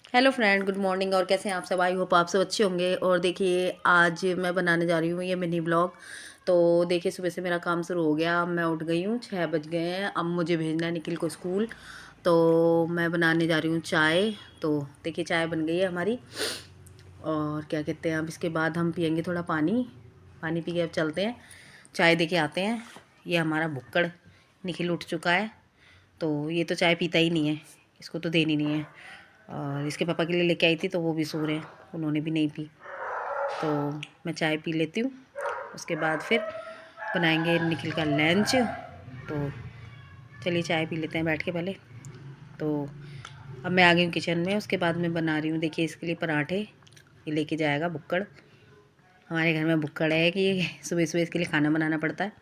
Hello friend, good morning. और कैसे हैं आप सब? आई होप आप सब अच्छे होंगे। और देखिए, आज मैं बनाने जा रही हूँ ये मिनी ब्लॉग। तो देखिए, सुबह से मेरा काम शुरू हो गया। मैं उठ गई हूँ, 6 बज गए हैं। अब मुझे भेजना है निखिल को स्कूल। तो मैं बनाने जा रही हूँ चाय। तो देखिए, चाय बन गई है हमारी। और क्या कहते हैं, अब इसके बाद हम पियेंगे थोड़ा पानी। पानी पी के अब चलते हैं, चाय दे के आते हैं। ये हमारा भुक्कड़ निखिल उठ चुका है। तो ये तो चाय पीता ही नहीं है, इसको तो देनी नहीं है। और इसके पापा के लिए लेके आई थी, तो वो भी सो रहे हैं, उन्होंने भी नहीं पी। तो मैं चाय पी लेती हूँ, उसके बाद फिर बनाएंगे निखिल का लंच। तो चलिए चाय पी लेते हैं बैठ के पहले। तो अब मैं आ गई हूँ किचन में। उसके बाद मैं बना रही हूँ, देखिए इसके लिए पराठे। ये लेके जाएगा भुक्कड़। हमारे घर में भुक्कड़ है कि सुबह सुबह इसके लिए खाना बनाना पड़ता है।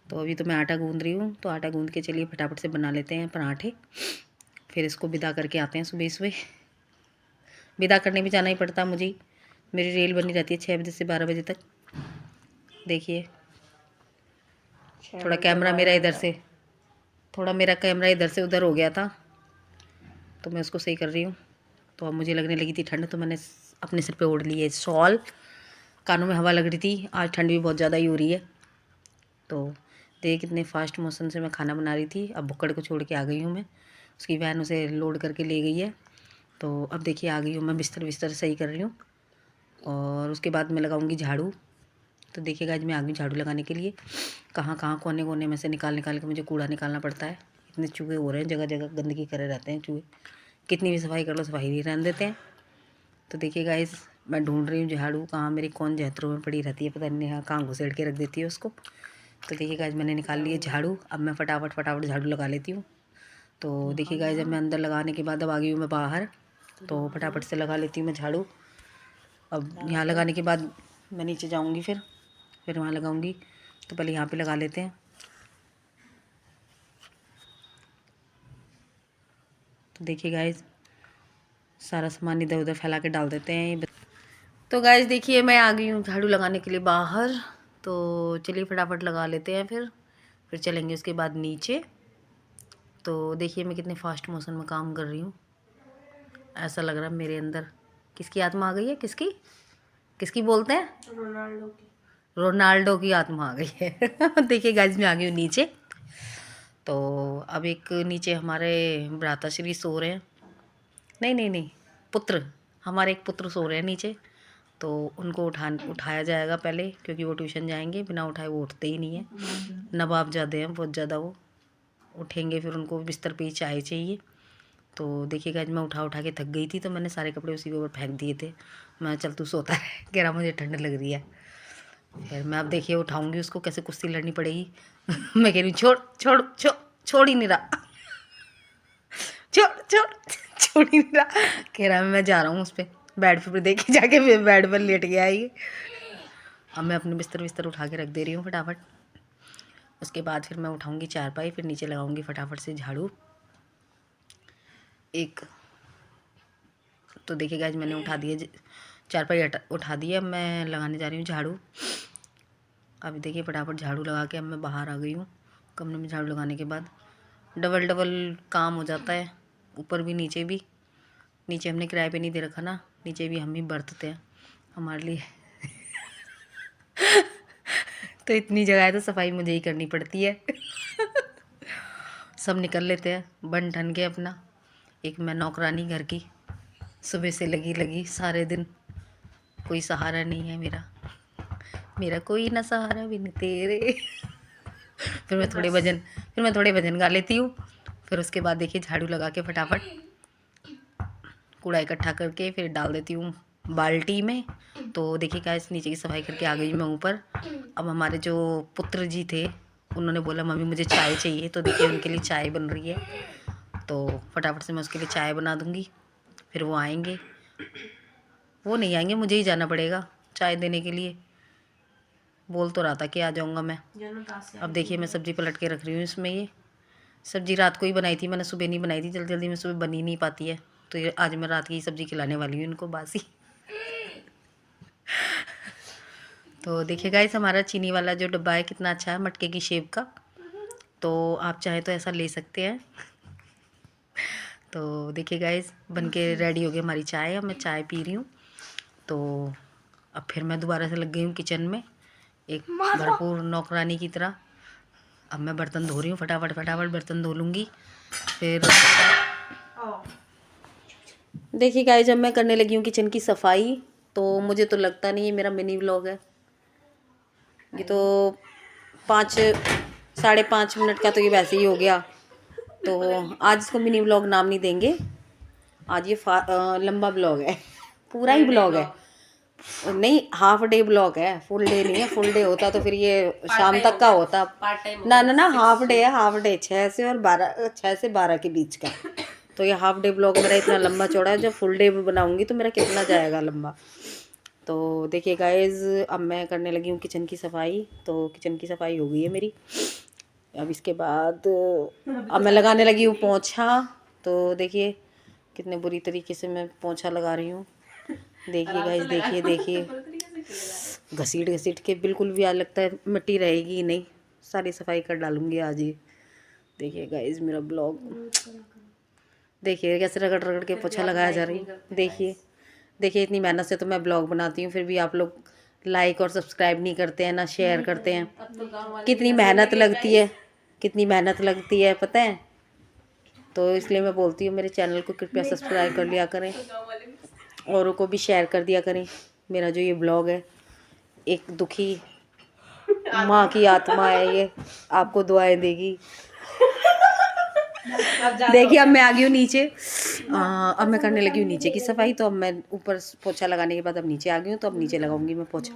तो अभी तो मैं आटा गूँध रही हूँ, तो आटा गूँध के चलिए फटाफट से बना लेते हैं पराठे। फिर इसको विदा करके आते हैं सुबह सुबह। विदा करने भी जाना ही पड़ता मुझे। मेरी रेल बनी रहती है 6 बजे से 12 बजे तक। देखिए, थोड़ा कैमरा मेरा इधर से थोड़ा मेरा कैमरा इधर से उधर हो गया था, तो मैं उसको सही कर रही हूँ। तो अब मुझे लगने लगी थी ठंड, तो मैंने अपने सिर पे ओढ़ ली है शॉल। कानों में हवा लग रही थी, आज ठंड भी बहुत ज़्यादा ही हो रही है। तो देखिए कितने फास्ट मोशन से मैं खाना बना रही थी। अब भुक्कड़ को छोड़ के आ गई हूँ मैं। उसकी वैन उसे लोड करके ले गई है। तो अब देखिए आ गई हूँ मैं, बिस्तर बिस्तर सही कर रही हूँ। और उसके बाद मैं लगाऊंगी झाड़ू। तो देखिएगा, आज मैं आ गई झाड़ू लगाने के लिए। कहाँ कहाँ कोने कोने में से निकाल निकाल के मुझे कूड़ा निकालना पड़ता है। इतने चूहे हो रहे हैं, जगह जगह गंदगी करे रहते हैं चूहे। कितनी भी सफाई कर लो, सफाई नहीं रहने देते हैं। तो देखिए गाइस, मैं ढूंढ रही हूँ झाड़ू। कहाँ मेरी कौन जहतरों में पड़ी रहती है, पता नहीं यहाँ कहाँ घुसेड़ के रख देती है उसको। तो देखिए गाइस, मैंने निकाल ली है झाड़ू। अब मैं फटाफट फटाफट झाड़ू लगा लेती हूँ। तो देखिए गाइस, जब मैं अंदर लगाने के बाद अब आ गई हूँ मैं बाहर। तो फटाफट से लगा लेती हूँ मैं झाड़ू। अब यहाँ लगाने के बाद मैं नीचे जाऊँगी, फिर वहाँ लगाऊंगी। तो पहले यहाँ पे लगा लेते हैं। तो देखिए गाइस, सारा सामान इधर उधर फैला के डाल देते हैं। तो गाइस देखिए, मैं आ गई हूँ झाड़ू लगाने के लिए बाहर। तो चलिए फटाफट लगा लेते हैं, फिर चलेंगे उसके बाद नीचे। तो देखिए मैं कितने फास्ट मोशन में काम कर रही हूँ। ऐसा लग रहा है मेरे अंदर किसकी आत्मा आ गई है। किसकी किसकी बोलते हैं? रोनाल्डो की। रोनाल्डो की आत्मा आ गई है। देखिए गाइस, मैं आ गई हूँ नीचे। तो अब एक नीचे हमारे भ्राताश्री सो रहे हैं। नहीं नहीं नहीं, पुत्र। हमारे एक पुत्र सो रहे हैं नीचे। तो उनको उठाया जाएगा पहले, क्योंकि वो ट्यूशन जाएंगे। बिना उठाए वो उठते ही नहीं है। नवाब ज़्यादा हैं बहुत ज़्यादा वो। उठेंगे फिर उनको बिस्तर पे ही चाय चाहिए। तो देखिएगा, आज मैं उठा उठा के थक गई थी, तो मैंने सारे कपड़े उसी के ऊपर फेंक दिए थे। मैं चल तू सोता है। कह रहा मुझे ठंड लग रही है। फिर मैं अब देखिए उठाऊंगी उसको, कैसे कुश्ती लड़नी पड़ेगी। मैं कह रही हूँ छोड़ छोड़ छोड़, छोड़ ही नहीं रहा। छोड़ छोड़, छोड़ ही नहीं रहा। कह रहा मैं जा रहा हूँ उस पर बेड पे देखे जाके, फिर बेड पर लेट गया ये। अब मैं अपने बिस्तर बिस्तर उठा के रख दे रही हूँ फटाफट। उसके बाद फिर मैं उठाऊंगी चारपाई, फिर नीचे लगाऊंगी फटाफट से झाड़ू एक। तो देखिएगा, आज मैंने उठा दिया चारपाई, उठा दिया। अब मैं लगाने जा रही हूँ झाड़ू। अभी देखिए फटाफट झाड़ू लगा के अब मैं बाहर आ गई हूँ। कमरे में झाड़ू लगाने के बाद डबल डबल काम हो जाता है, ऊपर भी नीचे भी। नीचे हमने किराए पे नहीं दे रखा ना, नीचे भी हम ही बरतते हैं हमारे लिए। तो इतनी जगह है तो सफाई मुझे ही करनी पड़ती है। सब निकल लेते हैं बन ठन के अपना। एक मैं नौकरानी घर की, सुबह से लगी लगी सारे दिन। कोई सहारा नहीं है मेरा, मेरा कोई ना सहारा बिन तेरे। फिर मैं थोड़े भजन गा लेती हूँ। फिर उसके बाद देखिए झाड़ू लगा के फटाफट कूड़ा इकट्ठा करके फिर डाल देती हूँ बाल्टी में। तो देखिए गाइस, नीचे की सफाई करके आ गई मैं ऊपर। अब हमारे जो पुत्र जी थे, उन्होंने बोला मम्मी मुझे चाय चाहिए। तो देखिए उनके लिए चाय बन रही है। तो फटाफट से मैं उसके लिए चाय बना दूँगी। फिर वो आएंगे। वो नहीं आएंगे, मुझे ही जाना पड़ेगा चाय देने के लिए। बोल तो रहा था कि आ जाऊँगा मैं। अब देखिए मैं सब्ज़ी पलट के रख रही हूँ इसमें। ये सब्ज़ी रात को ही बनाई थी मैंने, सुबह नहीं बनाई थी। जल्दी जल्दी में सुबह बनी नहीं पाती है। तो ये आज मैं रात की सब्ज़ी खिलाने वाली हूँ इनको, बासी। तो देखिए गाइस, हमारा चीनी वाला जो डब्बा है कितना अच्छा है, मटके की शेप का। तो आप चाहे तो ऐसा ले सकते हैं। तो देखिए गाइस, बन के रेडी हो गई हमारी चाय। अब मैं चाय पी रही हूँ। तो अब फिर मैं दोबारा से लग गई हूँ किचन में एक भरपूर नौकरानी की तरह। अब मैं बर्तन धो रही हूँ, फटाफट फटाफट बर्तन धो लूँगी। फिर देखिए गाइस, जब मैं करने लगी हूँ किचन की सफाई, तो मुझे तो लगता नहीं है मेरा मिनी व्लॉग है ये। तो 5-5.5 मिनट का तो ये वैसे ही हो गया। तो आज इसको मिनी व्लॉग नाम नहीं देंगे, आज ये लंबा ब्लॉग है, पूरा ही ब्लॉग है। नहीं, हाफ डे ब्लॉग है, फुल डे नहीं है। फुल डे होता तो फिर ये शाम तक का होता। ना ना ना, हाफ डे है, हाफ डे 6 से 12 के बीच का। तो ये हाफ डे ब्लॉग मेरा इतना लंबा चौड़ा है। जब फुल डे बनाऊंगी तो मेरा कितना जाएगा लंबा। तो देखिए गाइज, अब मैं करने लगी हूँ किचन की सफाई। तो किचन की सफाई हो गई है मेरी। अब इसके बाद अब मैं लगाने लगी हूँ पोंछा। तो देखिए कितने बुरी तरीके से मैं पोंछा लगा रही हूँ। देखिए गाइस, देखिए देखिए, घसीट घसीट के बिल्कुल भी आज लगता है मिट्टी रहेगी ही नहीं। सारी सफाई कर डालूंगी आज ही। देखिए गाइस मेरा ब्लॉग, देखिए कैसे रगड़ रगड़ के पोछा लगाया जा रही है। देखिए देखिए, इतनी मेहनत से तो मैं ब्लॉग बनाती हूँ, फिर भी आप लोग लाइक और सब्सक्राइब नहीं करते हैं, ना शेयर करते हैं। कितनी मेहनत लगती है, कितनी मेहनत लगती है पता है। तो इसलिए मैं बोलती हूँ मेरे चैनल को कृपया सब्सक्राइब कर लिया करें, औरों को भी शेयर कर दिया करें। मेरा जो ये ब्लॉग है, एक दुखी माँ की आत्मा है, ये आपको दुआएं देगी। देखिए अब मैं आ गई हूँ नीचे। अब मैं करने लगी हूँ नीचे की सफाई। तो अब मैं ऊपर पोछा लगाने के बाद अब नीचे आ गई हूँ। तो अब नीचे लगाऊंगी मैं पोछा।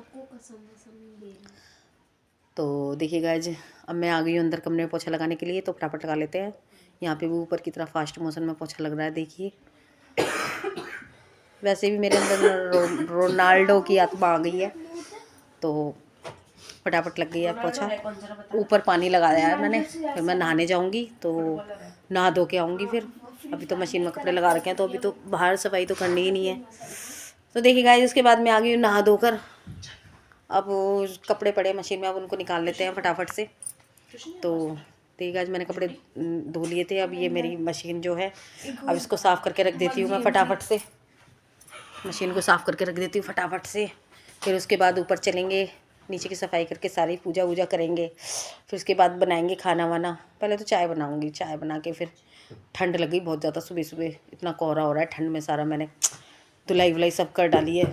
तो देखिए गाइज, अब मैं आ गई हूँ अंदर कमरे में पोछा लगाने के लिए। तो फटाफट लगा लेते हैं। यहाँ पे भी ऊपर की तरफ फास्ट मोशन में पोछा लग रहा है। देखिए वैसे भी मेरे अंदर रोनाल्डो की आत्मा आ गई है। तो फटाफट लग गई है पोछा। ऊपर पानी लगाया है मैंने, फिर मैं नहाने जाऊंगी। तो नहा धो के आऊँगी फिर। अभी तो मशीन में कपड़े लगा रखे हैं, तो अभी तो बाहर सफाई तो करनी ही नहीं है। तो देखिए गाइस, उसके बाद मैं आ गई हूँ नहा धोकर। अब कपड़े पड़े मशीन में, अब उनको निकाल लेते हैं फटाफट से। तो देखिए गाइस, मैंने कपड़े धो लिए थे। अब ये मेरी मशीन जो है, अब इसको साफ़ करके रख देती हूँ मैं फटाफट से। मशीन को साफ़ करके रख देती हूँ फटाफट से। फिर उसके बाद ऊपर चलेंगे, नीचे की सफाई करके सारी पूजा वूजा करेंगे। फिर उसके बाद बनाएंगे खाना वाना। पहले तो चाय बनाऊंगी, चाय बना के फिर, ठंड लगी बहुत ज़्यादा सुबह सुबह, इतना कोहरा हो रहा है ठंड में। सारा मैंने धुलाई वुलाई सब कर डाली है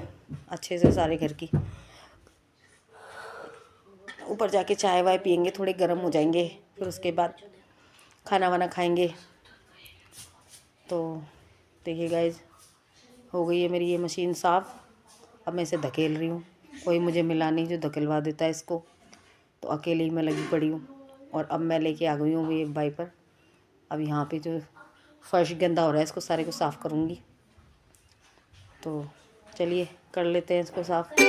अच्छे से सारे घर की। ऊपर जाके चाय वाय पियेंगे, थोड़े गर्म हो जाएंगे। फिर उसके बाद खाना वाना खाएंगे। तो देखिए गाइज, हो गई है मेरी ये मशीन साफ़। अब मैं इसे धकेल रही हूँ, कोई मुझे मिला नहीं जो धकेलवा देता है इसको। तो अकेले ही मैं लगी पड़ी हूँ। और अब मैं लेके आ गई हूँ ये वाइपर। अब यहाँ पे जो फर्श गंदा हो रहा है, इसको सारे को साफ़ करूँगी। तो चलिए कर लेते हैं इसको साफ़।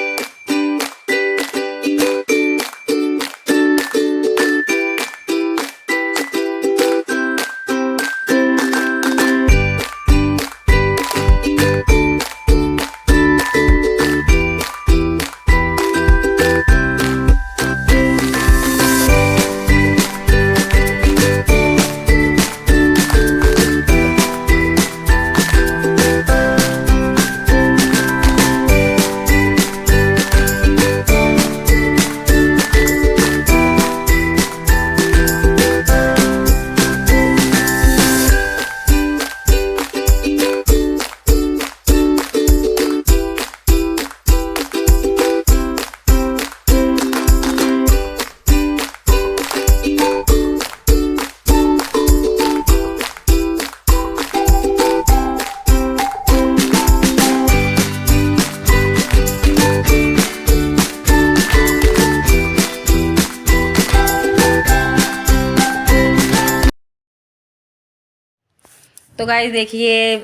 तो गाइस देखिए,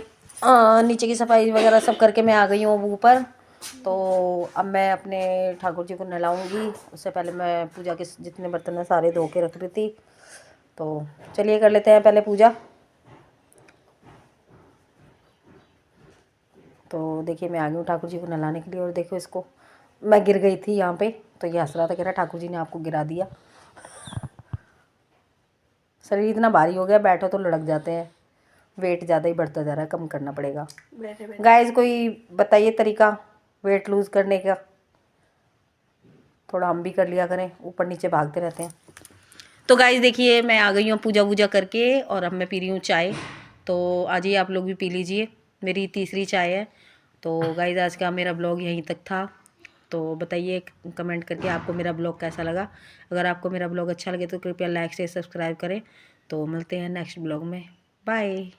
नीचे की सफाई वगैरह सब करके मैं आ गई हूँ अब ऊपर। तो अब मैं अपने ठाकुर जी को नहलाऊंगी। उससे पहले मैं पूजा के जितने बर्तन हैं सारे धो के रख रही थी। तो चलिए कर लेते हैं पहले पूजा। तो देखिए मैं आ गई हूँ ठाकुर जी को नहलाने के लिए। और देखो इसको, मैं गिर गई थी यहाँ पे, तो ये हंस रहा था, कह रहा ठाकुर जी ने आपको गिरा दिया। शरीर इतना भारी हो गया, बैठो तो लुढ़क जाते हैं। वेट ज़्यादा ही बढ़ता जा रहा है, कम करना पड़ेगा। गाइस कोई बताइए तरीका वेट लूज़ करने का, थोड़ा हम भी कर लिया करें, ऊपर नीचे भागते रहते हैं। तो गाइस देखिए मैं आ गई हूँ पूजा वूजा करके, और अब मैं पी रही हूँ चाय। तो आ जाइए आप लोग भी पी लीजिए, मेरी तीसरी चाय है। तो गाइस आज का मेरा ब्लॉग यहीं तक था। तो बताइए कमेंट करके आपको मेरा ब्लॉग कैसा लगा। अगर आपको मेरा ब्लॉग अच्छा लगे तो कृपया लाइक से सब्सक्राइब करें। तो मिलते हैं नेक्स्ट ब्लॉग में, बाय।